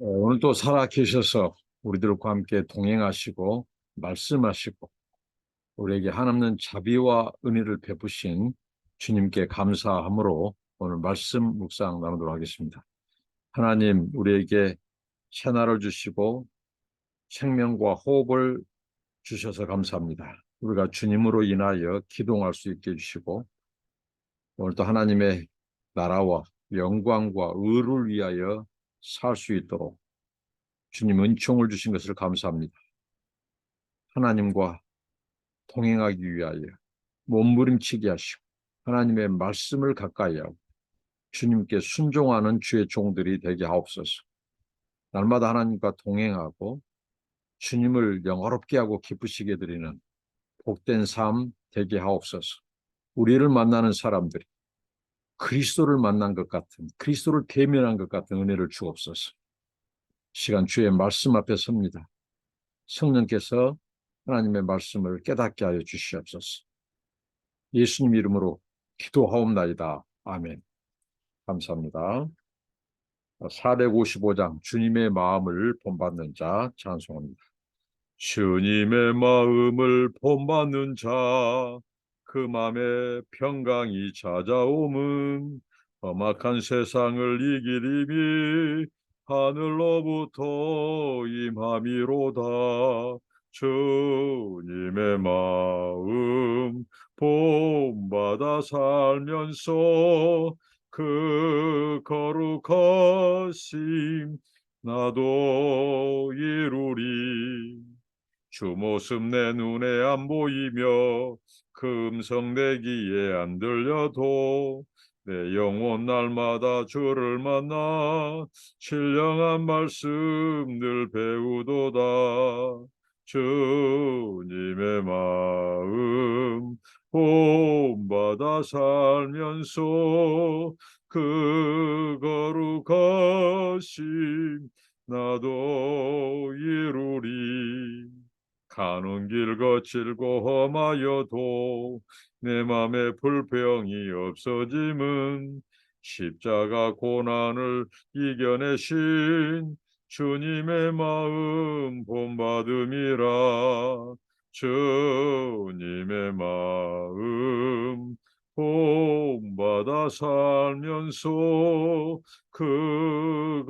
오늘 또 살아 계셔서 우리들과 함께 동행하시고 말씀하시고 우리에게 한없는 자비와 은혜를 베푸신 주님께 감사함으로 오늘 말씀 묵상 나누도록 하겠습니다. 하나님, 우리에게 새날을 주시고 생명과 호흡을 주셔서 감사합니다. 우리가 주님으로 인하여 기동할 수 있게 해주시고 오늘 또 하나님의 나라와 영광과 의를 위하여 살 수 있도록 주님 은총을 주신 것을 감사합니다. 하나님과 동행하기 위하여 몸부림치게 하시고 하나님의 말씀을 가까이 하고 주님께 순종하는 주의 종들이 되게 하옵소서. 날마다 하나님과 동행하고 주님을 영화롭게 하고 기쁘시게 드리는 복된 삶 되게 하옵소서. 우리를 만나는 사람들이 그리스도를 만난 것 같은, 그리스도를 대면한 것 같은 은혜를 주옵소서. 시간 주의 말씀 앞에 섭니다. 성령께서 하나님의 말씀을 깨닫게 하여 주시옵소서. 예수님 이름으로 기도하옵나이다. 아멘. 감사합니다. 455장 주님의 마음을 본받는 자 찬송합니다. 주님의 마음을 본받는 자, 그 마음에 평강이 찾아옴은 험악한 세상을 이기림이 하늘로부터 임함이로다. 주님의 마음 본받아 살면서 그 거룩하심 나도 이루리. 주 모습 내 눈에 안 보이며 그 음성 내 귀에 안 들려도 내 영혼 날마다 주를 만나 신령한 말씀 늘 배우도다. 주님의 마음 본받아 살면서 그 거룩하심 나도 이루리. 가는 길 거칠고 험하여도 내 맘에 불평이 없어짐은 십자가 고난을 이겨내신 주님의 마음 본받음이라. 주님의 마음 본받아 살면서 그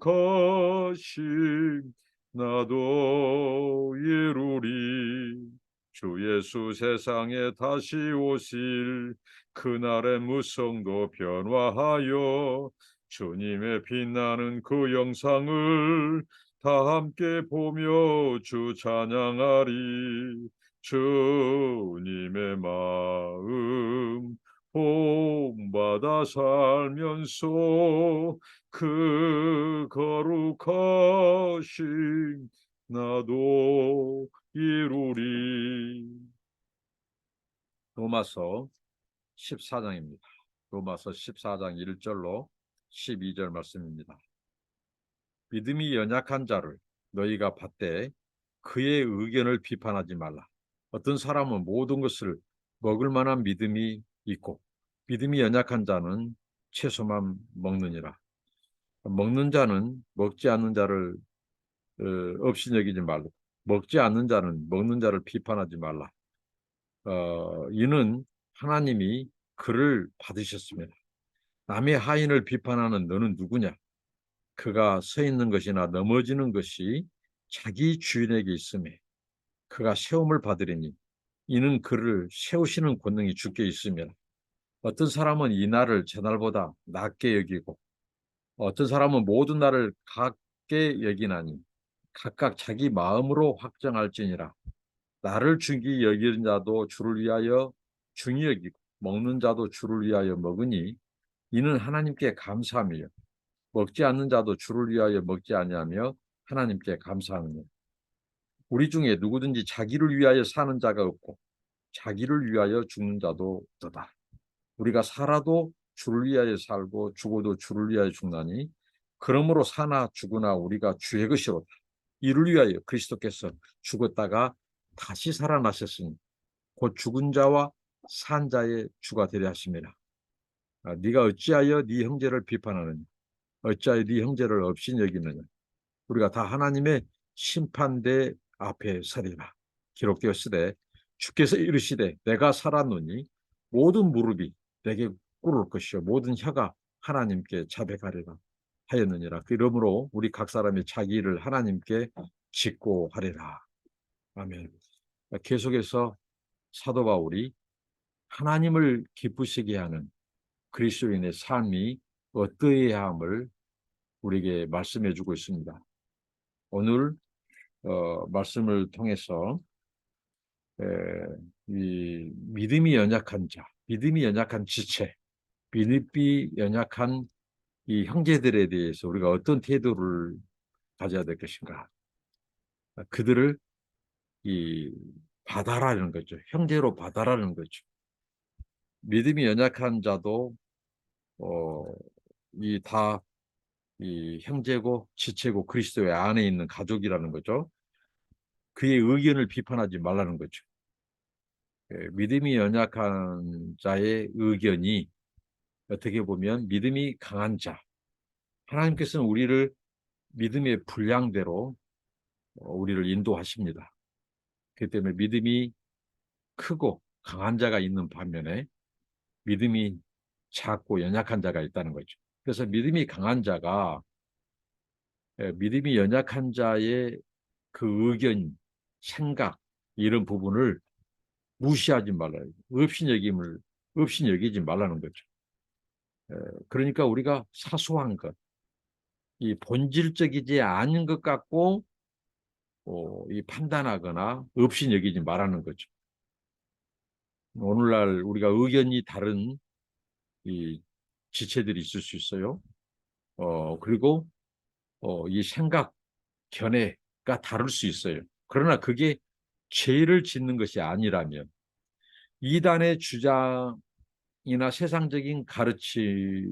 거룩하심 나도 이루리. 주 예수 세상에 다시 오실 그날의 무성도 변화하여 주님의 빛나는 그 영상을 다 함께 보며 주 찬양하리. 주님의 마음 본받아 살면서 그 거룩하심 나도 이루리. 로마서 14장입니다. 로마서 14장 1절로 12절 말씀입니다. 믿음이 연약한 자를 너희가 받되 그의 의견을 비판하지 말라. 어떤 사람은 모든 것을 먹을 만한 믿음이 있고 믿음이 연약한 자는 채소만 먹느니라. 먹는 자는 먹지 않는 자를 없이 여기지 말고 먹지 않는 자는 먹는 자를 비판하지 말라. 이는 하나님이 그를 받으셨습니다. 남의 하인을 비판하는 너는 누구냐? 그가 서 있는 것이나 넘어지는 것이 자기 주인에게 있음에 그가 세움을 받으리니 이는 그를 세우시는 권능이 주께 있으며 어떤 사람은 이 날을 저날보다 낮게 여기고 어떤 사람은 모든 날을 같게 여기나니 각각 자기 마음으로 확정할지니라. 나를 중히 여기는 자도 주를 위하여 중히 여기고 먹는 자도 주를 위하여 먹으니 이는 하나님께 감사함이요 먹지 않는 자도 주를 위하여 먹지 아니하며 하나님께 감사하느니라. 우리 중에 누구든지 자기를 위하여 사는 자가 없고 자기를 위하여 죽는 자도 없도다. 우리가 살아도 주를 위하여 살고 죽어도 주를 위하여 죽나니 그러므로 사나 죽으나 우리가 주의 것이로다. 이를 위하여 그리스도께서 죽었다가 다시 살아나셨으니 곧 죽은 자와 산 자의 주가 되려 하심이라. 네가 어찌하여 네 형제를 비판하느냐? 어찌하여 네 형제를 없이 여기느냐? 우리가 다 하나님의 심판대 앞에 서리라. 기록되었으되 주께서 이르시되 내가 살았노니 모든 무릎이 내게 꿇을 것이요 모든 혀가 하나님께 자백하리라 하였느니라. 그러므로 우리 각 사람이 자기 일을 하나님께 짓고 하리라. 아멘. 계속해서 사도 바울이 하나님을 기쁘시게 하는 그리스도인의 삶이 어떠해야 함을 우리에게 말씀해 주고 있습니다. 오늘 말씀을 통해서 이 믿음이 연약한 자, 믿음이 연약한 지체, 믿음이 연약한 이 형제들에 대해서 우리가 어떤 태도를 가져야 될 것인가? 그들을 이 받아라는 거죠. 형제로 받아라는 거죠. 믿음이 연약한 자도 이 다 이 형제고 지체고 그리스도의 안에 있는 가족이라는 거죠. 그의 의견을 비판하지 말라는 거죠. 믿음이 연약한 자의 의견이 어떻게 보면 믿음이 강한 자, 하나님께서는 우리를 믿음의 분량대로 우리를 인도하십니다. 그렇기 때문에 믿음이 크고 강한 자가 있는 반면에 믿음이 작고 연약한 자가 있다는 거죠. 그래서 믿음이 강한 자가 믿음이 연약한 자의 그 의견, 생각 이런 부분을 무시하지 말아요. 없이 여기지 말라는 거죠. 그러니까 우리가 사소한 것, 이 본질적이지 않은 것 갖고 이 판단하거나 없이 여기지 말라는 거죠. 오늘날 우리가 의견이 다른 이 지체들이 있을 수 있어요. 그리고 이 생각, 견해가 다를 수 있어요. 그러나 그게 죄를 짓는 것이 아니라면 이단의 주장이나 세상적인 가르침이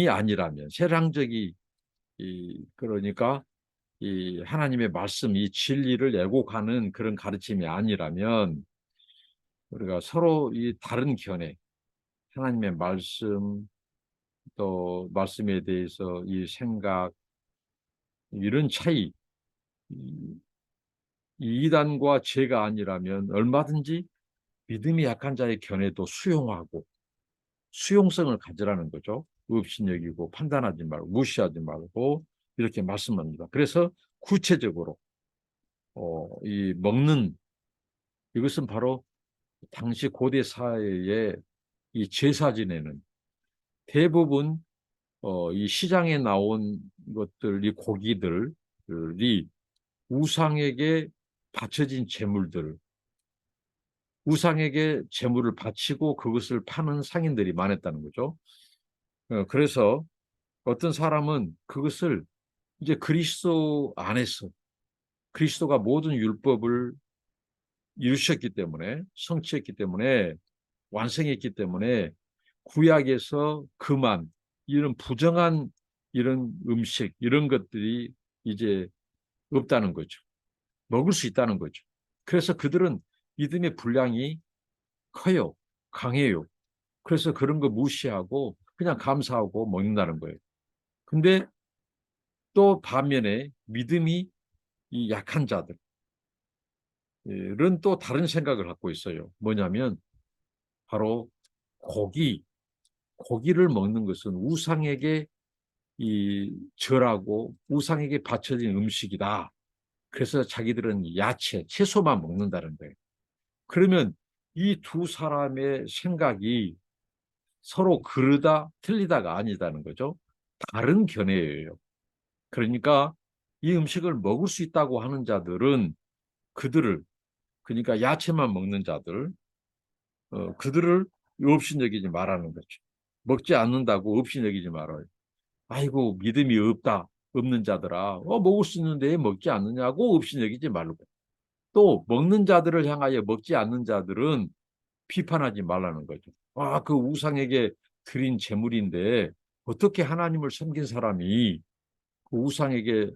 아니라면 세상적이 그러니까 이 하나님의 말씀, 이 진리를 왜곡하는 그런 가르침이 아니라면 우리가 서로 이 다른 견해, 하나님의 말씀 또 말씀에 대해서 이 생각 이런 차이 이단과 죄가 아니라면 얼마든지 믿음이 약한 자의 견해도 수용하고 수용성을 가지라는 거죠. 없이 여기고 판단하지 말고 무시하지 말고 이렇게 말씀합니다. 그래서 구체적으로 이 먹는 이것은 바로 당시 고대 사회의 이 제사 지내는 대부분 이 시장에 나온 것들, 이 고기들이 우상에게 바쳐진 제물들, 우상에게 제물을 바치고 그것을 파는 상인들이 많았다는 거죠. 그래서 어떤 사람은 그것을 이제 그리스도 안에서 그리스도가 모든 율법을 이루셨기 때문에 성취했기 때문에 완성했기 때문에 구약에서 그만 이런 부정한 이런 음식 이런 것들이 이제 없다는 거죠. 먹을 수 있다는 거죠. 그래서 그들은 믿음의 분량이 커요. 강해요. 그래서 그런 거 무시하고 그냥 감사하고 먹는다는 거예요. 근데 또 반면에 믿음이 이 약한 자들은 또 다른 생각을 갖고 있어요. 뭐냐면 바로 고기를 먹는 것은 우상에게 이 절하고 우상에게 바쳐진 음식이다. 그래서 자기들은 야채, 채소만 먹는다는 거예요. 그러면 이 두 사람의 생각이 서로 그르다 틀리다가 아니다는 거죠. 다른 견해예요. 그러니까 이 음식을 먹을 수 있다고 하는 자들은 그들을 그러니까 야채만 먹는 자들 그들을 없이 여기지 말라는 거죠. 먹지 않는다고 없이 여기지 말아요. 아이고 믿음이 없는 자들아 먹을 수 있는데 먹지 않느냐고 없이 여기지 말고 또 먹는 자들을 향하여 먹지 않는 자들은 비판하지 말라는 거죠. 그 우상에게 드린 제물인데 어떻게 하나님을 섬긴 사람이 그 우상에게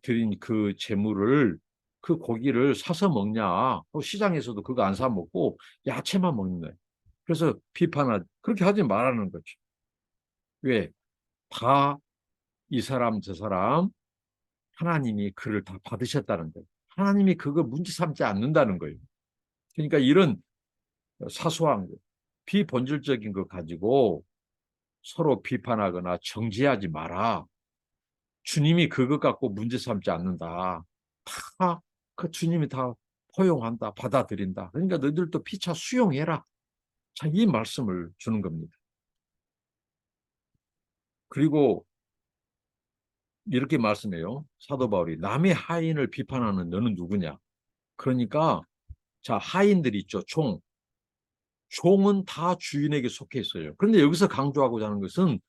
드린 그 제물을 그 고기를 사서 먹냐? 시장에서도 그거 안 사 먹고 야채만 먹는다. 그래서 그렇게 하지 말라는 거죠. 왜? 다 이 사람 저 사람 하나님이 그를 다 받으셨다는 거예요. 하나님이 그거 문제 삼지 않는다는 거예요. 그러니까 이런 사소한 비본질적인 거 가지고 서로 비판하거나 정죄하지 마라. 주님이 그것 갖고 문제 삼지 않는다. 다 그 주님이 다 포용한다, 받아들인다. 그러니까 너희들도 피차 수용해라. 자, 이 말씀을 주는 겁니다. 그리고 이렇게 말씀해요. 사도 바울이 남의 하인을 비판하는 너는 누구냐? 그러니까 자, 하인들이 있죠. 종은 다 주인에게 속해 있어요. 그런데 여기서 강조하고자 하는 것은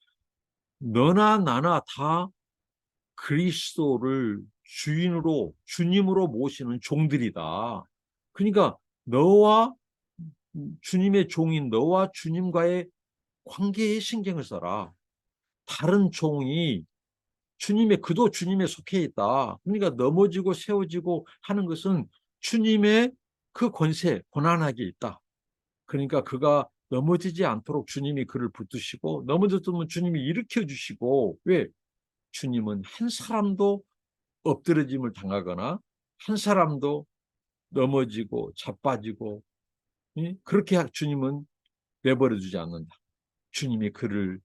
너나 나나 다 그리스도를 주인으로 주님으로 모시는 종들이다. 그러니까 너와 주님의 종인 너와 주님과의 관계에 신경을 써라. 다른 종이 그도 주님에 속해 있다. 그러니까 넘어지고 세워지고 하는 것은 주님의 그 권세, 권한하게 있다. 그러니까 그가 넘어지지 않도록 주님이 그를 붙드시고 넘어졌으면 주님이 일으켜 주시고 왜? 주님은 한 사람도 엎드러짐을 당하거나 한 사람도 넘어지고 자빠지고 그렇게 주님은 내버려 두지 않는다. 주님이 그를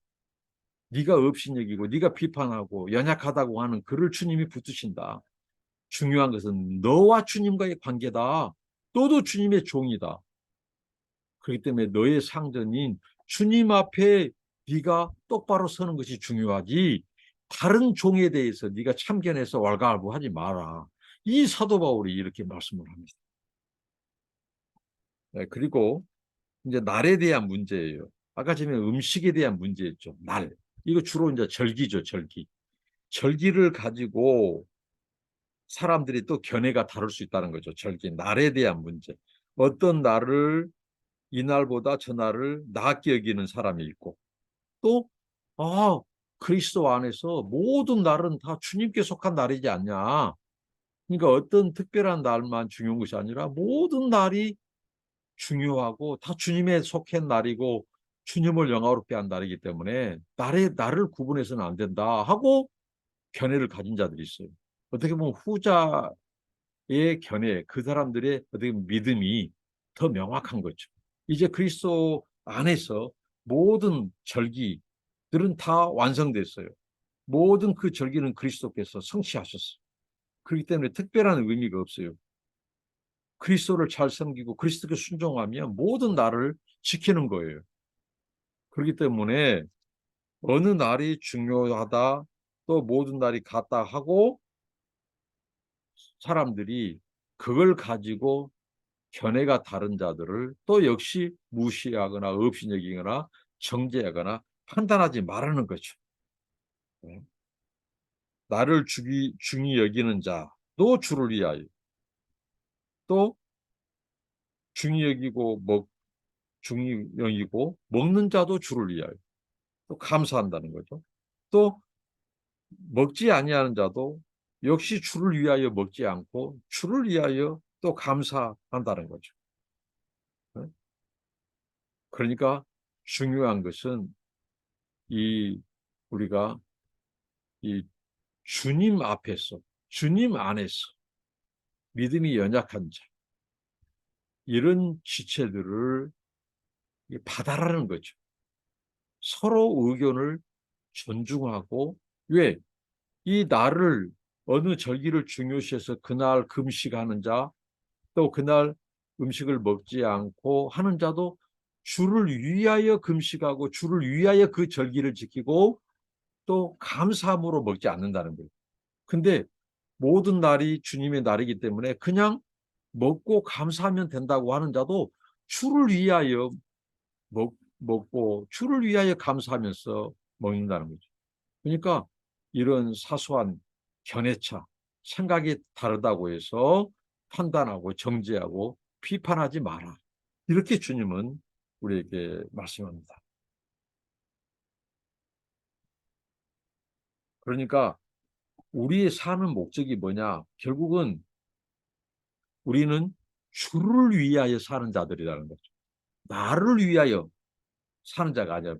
네가 업신여기고 네가 비판하고 연약하다고 하는 그를 주님이 붙드신다. 중요한 것은 너와 주님과의 관계다. 너도 주님의 종이다. 그렇기 때문에 너의 상전인 주님 앞에 네가 똑바로 서는 것이 중요하지 다른 종에 대해서 네가 참견해서 왈가왈부하지 마라. 이 사도 바울이 이렇게 말씀을 합니다. 네, 그리고 이제 날에 대한 문제예요. 아까 전에 음식에 대한 문제였죠. 날. 이거 주로 이제 절기죠, 절기. 절기를 가지고 사람들이 또 견해가 다를 수 있다는 거죠. 절기, 날에 대한 문제. 어떤 날을 이날보다 저날을 낮게 여기는 사람이 있고 또 그리스도 안에서 모든 날은 다 주님께 속한 날이지 않냐. 그러니까 어떤 특별한 날만 중요한 것이 아니라 모든 날이 중요하고 다 주님에 속한 날이고 주님을 영화롭게 한 날이기 때문에 날을 구분해서는 안 된다 하고 견해를 가진 자들이 있어요. 어떻게 보면 후자의 견해, 그 사람들의 어떻게 믿음이 더 명확한 거죠. 이제 그리스도 안에서 모든 절기들은 다 완성됐어요. 모든 그 절기는 그리스도께서 성취하셨어요. 그렇기 때문에 특별한 의미가 없어요. 그리스도를 잘 섬기고 그리스도께 순종하면 모든 날을 지키는 거예요. 그렇기 때문에 어느 날이 중요하다, 또 모든 날이 같다 하고 사람들이 그걸 가지고 견해가 다른 자들을 또 역시 무시하거나 업신여기거나 정죄하거나 판단하지 말라는 거죠. 나를 중히 여기는 자도 주를 위하여 또 중히 여기고 중히 여기고 먹는 자도 주를 위하여 또 감사한다는 거죠. 또 먹지 아니하는 자도 역시 주를 위하여 먹지 않고 주를 위하여 또 감사한다는 거죠. 그러니까 중요한 것은 우리가 이 주님 앞에서 주님 안에서 믿음이 연약한 자 이런 지체들을 받아라는 거죠. 서로 의견을 존중하고 왜? 이 날을 어느 절기를 중요시해서 그날 금식하는 자 또 그날 음식을 먹지 않고 하는 자도 주를 위하여 금식하고 주를 위하여 그 절기를 지키고 또 감사함으로 먹지 않는다는 거예요. 근데 모든 날이 주님의 날이기 때문에 그냥 먹고 감사하면 된다고 하는 자도 주를 위하여 먹고 주를 위하여 감사하면서 먹는다는 거죠. 그러니까 이런 사소한 견해차, 생각이 다르다고 해서 판단하고 정죄하고 비판하지 마라. 이렇게 주님은 우리에게 말씀합니다. 그러니까 우리의 사는 목적이 뭐냐? 결국은 우리는 주를 위하여 사는 자들이라는 거죠. 나를 위하여 사는 자가 아니라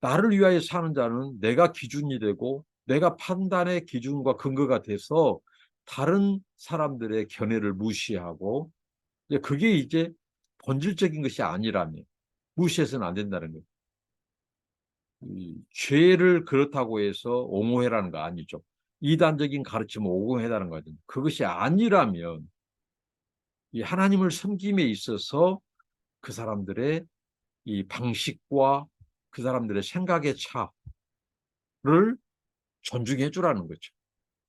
나를 위하여 사는 자는 내가 기준이 되고 내가 판단의 기준과 근거가 돼서 다른 사람들의 견해를 무시하고, 그게 이제 본질적인 것이 아니라면 무시해서는 안 된다는 거예요. 죄를 그렇다고 해서 옹호해라는 거 아니죠. 이단적인 가르침을 옹호해라는 거죠. 그것이 아니라면 이 하나님을 섬김에 있어서 그 사람들의 이 방식과 그 사람들의 생각의 차를 존중해 주라는 거죠.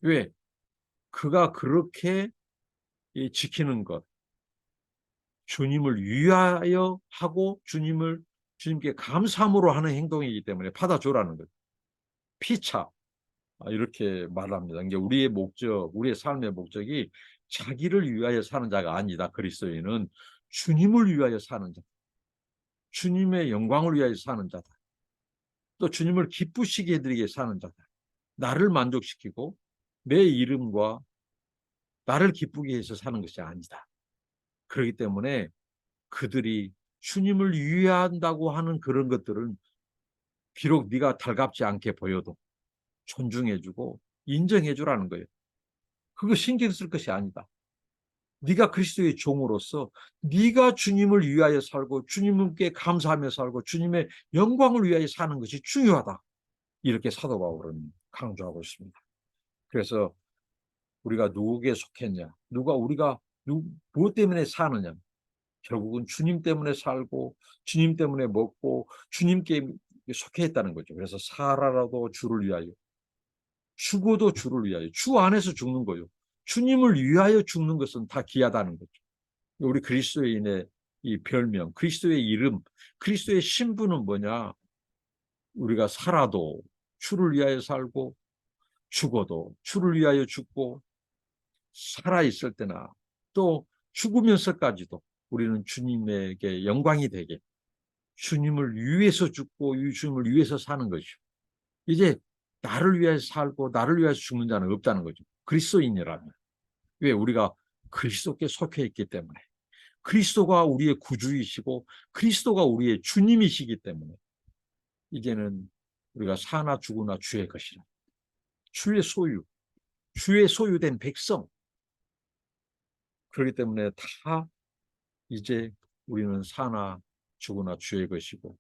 왜? 그가 그렇게 지키는 것, 주님을 위하여 하고 주님께 감사함으로 하는 행동이기 때문에 받아주라는 거죠. 피차. 이렇게 말합니다. 이게 우리의 목적, 우리의 삶의 목적이 자기를 위하여 사는 자가 아니다. 그리스도인은 주님을 위하여 사는 자, 주님의 영광을 위하여 사는 자다. 또 주님을 기쁘시게 해드리게 사는 자다. 나를 만족시키고 내 이름과 나를 기쁘게 해서 사는 것이 아니다. 그렇기 때문에 그들이 주님을 위한다고 하는 그런 것들은 비록 네가 달갑지 않게 보여도 존중해주고 인정해주라는 거예요. 그거 신경 쓸 것이 아니다. 네가 그리스도의 종으로서 네가 주님을 위하여 살고 주님께 감사하며 살고 주님의 영광을 위하여 사는 것이 중요하다. 이렇게 사도 바울은 강조하고 있습니다. 그래서 우리가 누구에게 속했냐, 우리가 무엇 때문에 사느냐, 결국은 주님 때문에 살고 주님 때문에 먹고 주님께 속해 있다는 거죠. 그래서 살아라도 주를 위하여, 죽어도 주를 위하여, 주 안에서 죽는 거예요. 주님을 위하여 죽는 것은 다 귀하다는 거죠. 우리 그리스도인의 이 별명, 그리스도의 이름, 그리스도의 신분은 뭐냐? 우리가 살아도 주를 위하여 살고 죽어도 주를 위하여 죽고, 살아있을 때나 또 죽으면서까지도 우리는 주님에게 영광이 되게 주님을 위해서 죽고 주님을 위해서 사는 것이죠. 이제 나를 위해서 살고 나를 위해서 죽는 자는 없다는 거죠. 그리스도인이라면. 왜? 우리가 그리스도께 속해 있기 때문에. 그리스도가 우리의 구주이시고 그리스도가 우리의 주님이시기 때문에 이제는 우리가 사나 죽으나 주의 것이라. 주의 소유, 주의 소유된 백성. 그렇기 때문에 다 이제 우리는 사나 죽으나 주의 것이고,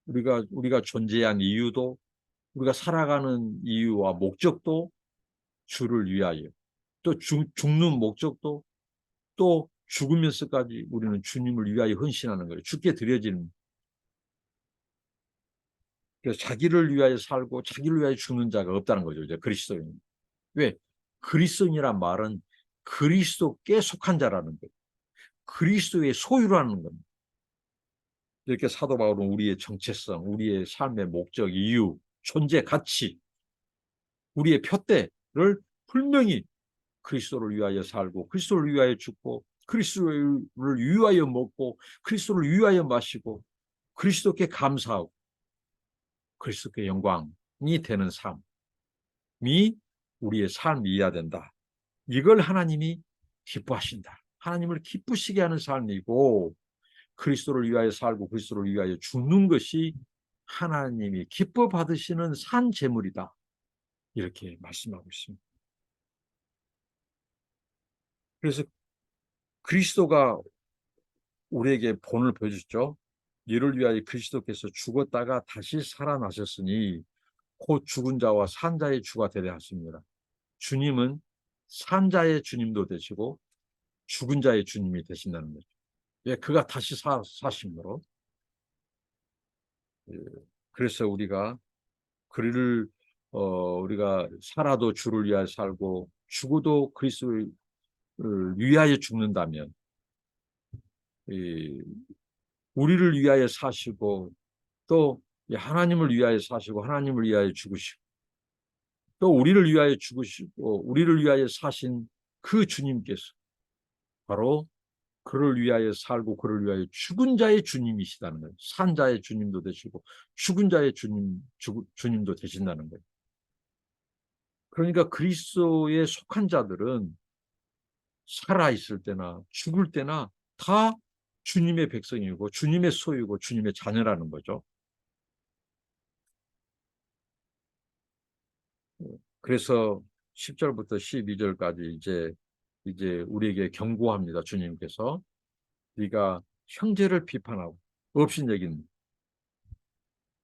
우리가 존재한 이유도, 우리가 살아가는 이유와 목적도 주를 위하여, 또 죽는 목적도, 또 죽으면서까지 우리는 주님을 위하여 헌신하는 거예요. 죽게 드려지는. 그래서 자기를 위하여 살고 자기를 위하여 죽는 자가 없다는 거죠. 이제 그리스도인. 왜? 그리스도인이란 말은 그리스도께 속한 자라는 거예요. 그리스도의 소유라는 겁니다. 이렇게 사도 바울은 우리의 정체성, 우리의 삶의 목적, 이유, 존재 가치, 우리의 표대를 분명히 그리스도를 위하여 살고 그리스도를 위하여 죽고 그리스도를 위하여 먹고 그리스도를 위하여 마시고 그리스도께 감사하고 그리스도께 영광이 되는 삶이 우리의 삶이어야 된다. 이걸 하나님이 기뻐하신다. 하나님을 기쁘시게 하는 삶이고, 그리스도를 위하여 살고 그리스도를 위하여 죽는 것이 하나님이 기뻐 받으시는 산 제물이다. 이렇게 말씀하고 있습니다. 그래서 그리스도가 우리에게 본을 보여주죠. 이를 위하여 그리스도께서 죽었다가 다시 살아나셨으니 곧 죽은 자와 산 자의 주가 되려 하십니다. 주님은 산 자의 주님도 되시고 죽은 자의 주님이 되신다는 거죠. 예, 그가 다시 사심으로. 예, 그래서 우리가 살아도 주를 위하여 살고 죽어도 그리스도를 위하여 죽는다면, 우리를 위하여 사시고 또 하나님을 위하여 사시고 하나님을 위하여 죽으시고 또 우리를 위하여 죽으시고 우리를 위하여 사신 그 주님께서 바로 그를 위하여 살고 그를 위하여 죽은 자의 주님이시다는 거예요. 산 자의 주님도 되시고 죽은 자의 주님도 되신다는 거예요. 그러니까 그리스도에 속한 자들은 살아있을 때나 죽을 때나 다 주님의 백성이고 주님의 소유고 주님의 자녀라는 거죠. 그래서 10절부터 12절까지 이제 우리에게 경고합니다. 주님께서 네가 형제를 비판하고 업신여긴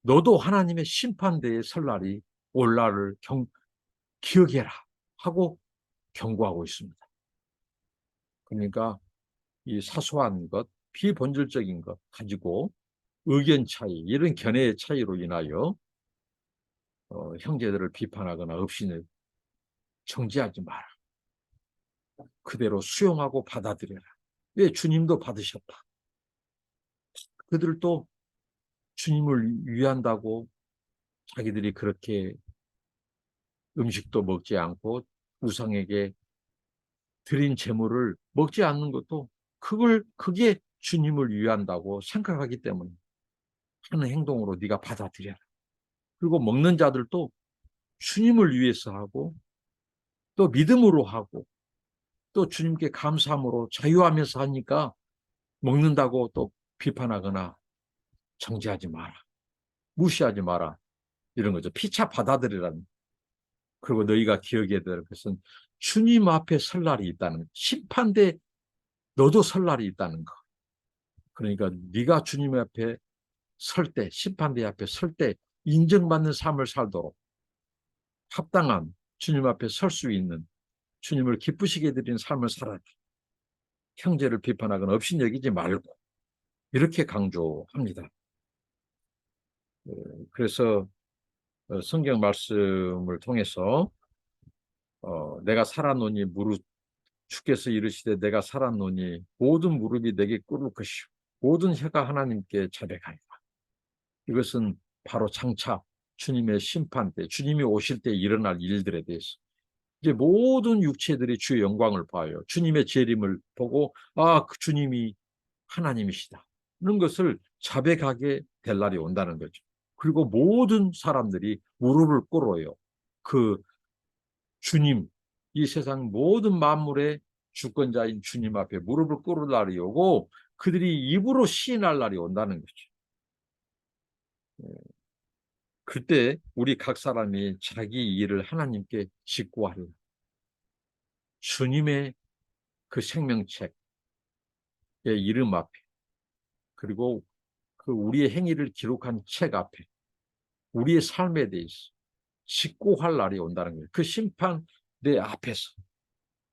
너도 하나님의 심판대에 설 날이 올 날을 기억해라 하고 경고하고 있습니다. 그러니까 이 사소한 것, 비본질적인 것 가지고 의견 차이, 이런 견해의 차이로 인하여 형제들을 비판하거나 업신을 정죄하지 마라. 그대로 수용하고 받아들여라. 왜? 주님도 받으셨다. 그들도 주님을 위한다고 자기들이 그렇게 음식도 먹지 않고 우상에게 드린 제물을 먹지 않는 것도 그게 주님을 위한다고 생각하기 때문에 하는 행동으로 네가 받아들여라. 그리고 먹는 자들도 주님을 위해서 하고 또 믿음으로 하고 또 주님께 감사함으로 자유하면서 하니까 먹는다고 또 비판하거나 정죄하지 마라. 무시하지 마라. 이런 거죠. 피차 받아들이라는. 그리고 너희가 기억해야 될 것은 주님 앞에 설 날이 있다는 거. 심판대 너도 설 날이 있다는 거. 그러니까 네가 주님 앞에 설 때, 심판대 앞에 설 때 인정받는 삶을 살도록 합당한 주님 앞에 설 수 있는 주님을 기쁘시게 드리는 삶을 살아라. 형제를 비판하거나 업신여기지 말고 이렇게 강조합니다. 그래서 성경 말씀을 통해서 내가 살았노니 주께서 이르시되 내가 살았노니 모든 무릎이 내게 꿇을 것이요 모든 혀가 하나님께 자백하리라. 이것은 바로 장차 주님의 심판 때, 주님이 오실 때 일어날 일들에 대해서 이제 모든 육체들이 주의 영광을 봐요. 주님의 재림을 보고 그 주님이 하나님이시다. 이런 것을 자백하게 될 날이 온다는 거죠. 그리고 모든 사람들이 무릎을 꿇어요. 그 주님, 이 세상 모든 만물의 주권자인 주님 앞에 무릎을 꿇을 날이 오고 그들이 입으로 시인할 날이 온다는 거죠. 그때 우리 각 사람이 자기 일을 하나님께 직고하리라. 주님의 그 생명책의 이름 앞에 그리고 그 우리의 행위를 기록한 책 앞에 우리의 삶에 대해서 직고할 날이 온다는 거예요. 그 심판 내 앞에서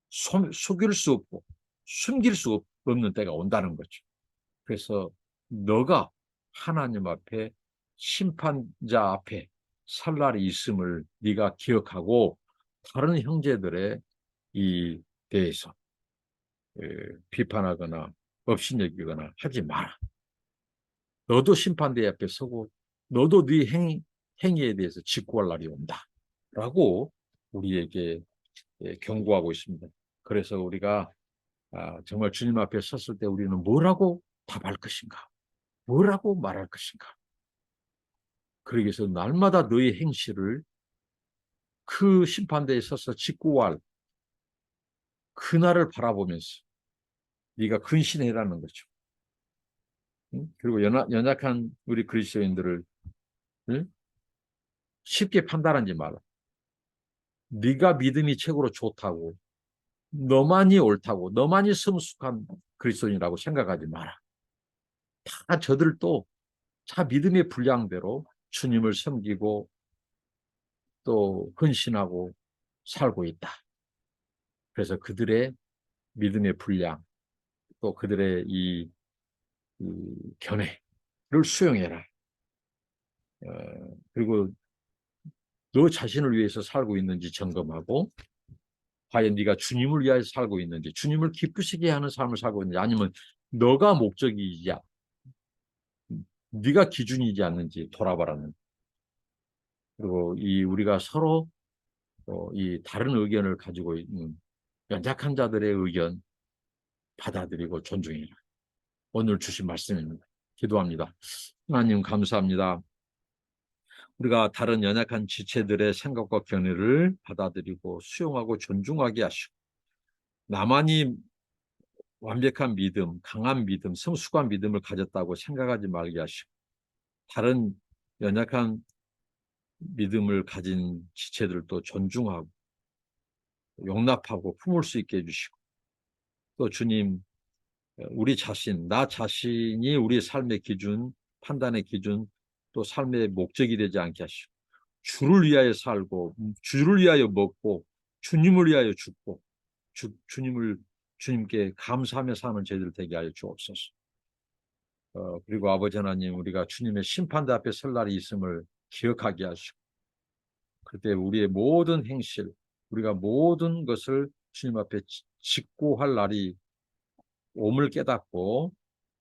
속일 수 없고 숨길 수 없는 때가 온다는 거죠. 그래서 너가 하나님 앞에 심판자 앞에 설 날이 있음을 네가 기억하고 다른 형제들의 이 대해서 비판하거나 업신여기거나 하지 마라. 너도 심판대 앞에 서고 너도 네 행위에 대해서 직고할 날이 온다. 라고 우리에게 경고하고 있습니다. 그래서 우리가 정말 주님 앞에 섰을 때 우리는 뭐라고 답할 것인가? 뭐라고 말할 것인가? 그러기 위해서 날마다 너의 행실을 그 심판대에 서서 직고할 그날을 바라보면서 네가 근신해라는 거죠. 그리고 연약한 우리 그리스도인들을 쉽게 판단하지 마라. 네가 믿음이 최고로 좋다고 너만이 옳다고 너만이 성숙한 그리스도인이라고 생각하지 마라. 다 저들도 자 믿음의 분량대로 주님을 섬기고 또 헌신하고 살고 있다. 그래서 그들의 믿음의 분량 또 그들의 이 견해를 수용해라. 그리고 너 자신을 위해서 살고 있는지 점검하고 과연 네가 주님을 위하여 살고 있는지 주님을 기쁘시게 하는 삶을 살고 있는지 아니면 너가 목적이지 네가 기준이지 않는지 돌아봐라는. 그리고 우리가 서로 이 다른 의견을 가지고 있는 연약한 자들의 의견 받아들이고 존중해라. 오늘 주신 말씀입니다. 기도합니다. 하나님 감사합니다. 우리가 다른 연약한 지체들의 생각과 견해를 받아들이고 수용하고 존중하게 하시고 나만이 완벽한 믿음, 강한 믿음, 성숙한 믿음을 가졌다고 생각하지 말게 하시고 다른 연약한 믿음을 가진 지체들도 존중하고 용납하고 품을 수 있게 해주시고, 또 주님, 우리 자신, 나 자신이 우리의 삶의 기준, 판단의 기준, 또 삶의 목적이 되지 않게 하시고, 주를 위하여 살고, 주를 위하여 먹고, 주님을 위하여 죽고, 주님께 감사하며 사는 저희들 되게 하여 주옵소서. 그리고 아버지 하나님, 우리가 주님의 심판대 앞에 설 날이 있음을 기억하게 하시고, 그때 우리의 모든 행실, 우리가 모든 것을 주님 앞에 직고할 날이 옴을 깨닫고,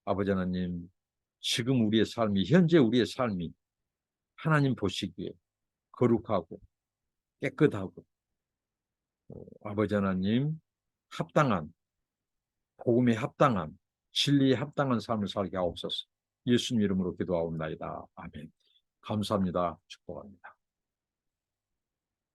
아버지 하나님, 지금 우리의 삶이, 현재 우리의 삶이 하나님 보시기에 거룩하고 깨끗하고, 아버지 하나님, 합당한, 복음에 합당한, 진리에 합당한 삶을 살게 하옵소서. 예수님 이름으로 기도하옵나이다. 아멘. 감사합니다. 축복합니다.